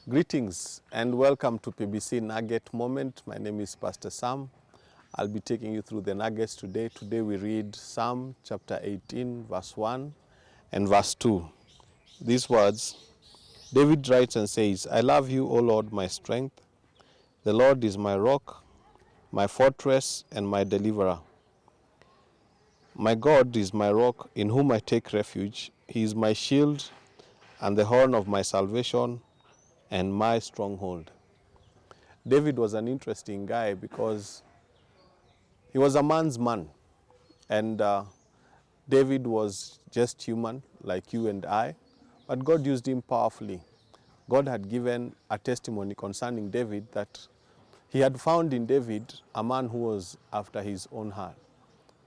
Greetings and welcome to PBC Nugget Moment. My name is Pastor Sam. I'll be taking you through the nuggets today. Today we read Psalm chapter 18, verse 1 and verse 2. These words, David writes and says, I love you, O Lord, my strength. The Lord is my rock, my fortress, and my deliverer. My God is my rock, in whom I take refuge. He is my shield and the horn of my salvation and my stronghold. David was an interesting guy because he was a man's man. And David was just human, like you and I, but God used him powerfully. God had given a testimony concerning David that he had found in David a man who was after his own heart.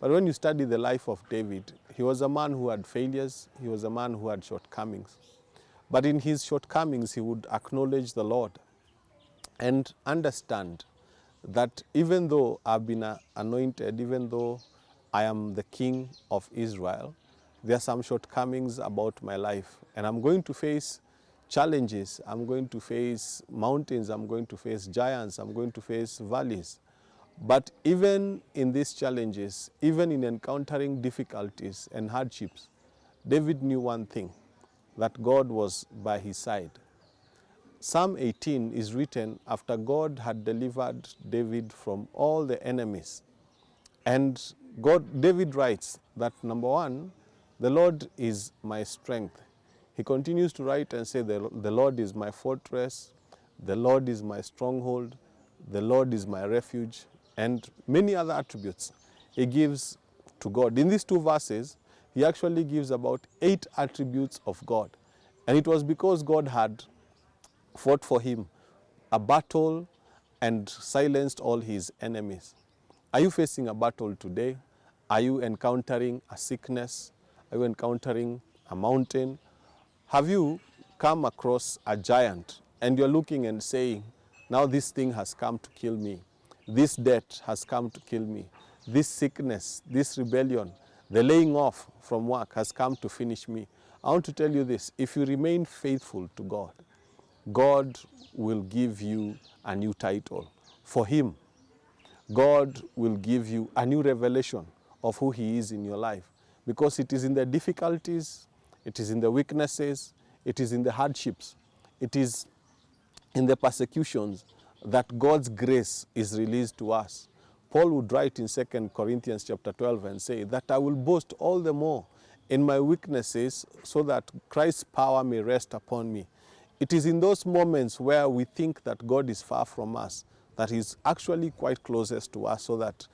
But when you study the life of David, he was a man who had failures, he was a man who had shortcomings. But in his shortcomings, he would acknowledge the Lord and understand that even though I've been anointed, even though I am the king of Israel, there are some shortcomings about my life. And I'm going to face challenges, I'm going to face mountains, I'm going to face giants, I'm going to face valleys. But even in these challenges, even in encountering difficulties and hardships, David knew one thing, that God was by his side. Psalm 18 is written after God had delivered David from all the enemies. And David writes that number one, the Lord is my strength. He continues to write and say, the Lord is my fortress, the Lord is my stronghold, the Lord is my refuge, and many other attributes he gives to God. In these two verses, he actually gives about 8 attributes of God. And it was because God had fought for him a battle and silenced all his enemies. Are you facing a battle today? Are you encountering a sickness? Are you encountering a mountain? Have you come across a giant and you're looking and saying, now this thing has come to kill me. This debt has come to kill me. This sickness, this rebellion, the laying off from work has come to finish me. I want to tell you this, if you remain faithful to God, God will give you a new title. For him, God will give you a new revelation of who he is in your life. Because it is in the difficulties, it is in the weaknesses, it is in the hardships, it is in the persecutions that God's grace is released to us. Paul would write in 2 Corinthians chapter 12 and say that I will boast all the more in my weaknesses so that Christ's power may rest upon me. It is in those moments where we think that God is far from us, that he's actually quite closest to us so that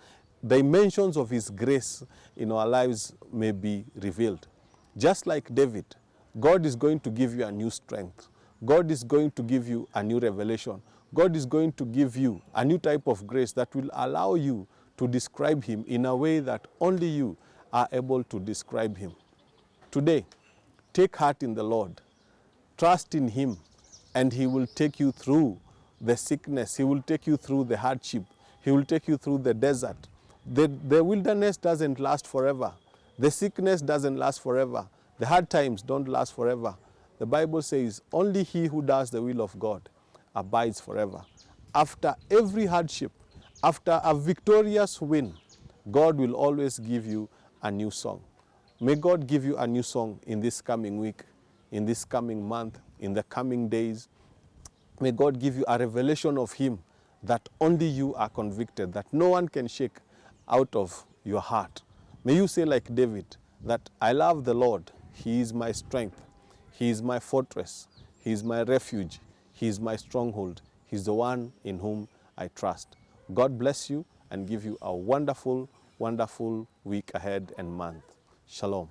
dimensions of his grace in our lives may be revealed. Just like David, God is going to give you a new strength. God is going to give you a new revelation. God is going to give you a new type of grace that will allow you to describe him in a way that only you are able to describe him. Today, take heart in the Lord. Trust in him and he will take you through the sickness. He will take you through the hardship. He will take you through the desert. The wilderness doesn't last forever. The sickness doesn't last forever. The hard times don't last forever. The Bible says only he who does the will of God abides forever. After every hardship, after a victorious win, God will always give you a new song. May God give you a new song in this coming week, in this coming month, in the coming days. May God give you a revelation of him that only you are convicted, that no one can shake out of your heart. May you say like David, that I love the Lord. He is my strength. He is my fortress. He is my refuge. He is my stronghold. He is the one in whom I trust. God bless you and give you a wonderful, wonderful week ahead and month. Shalom.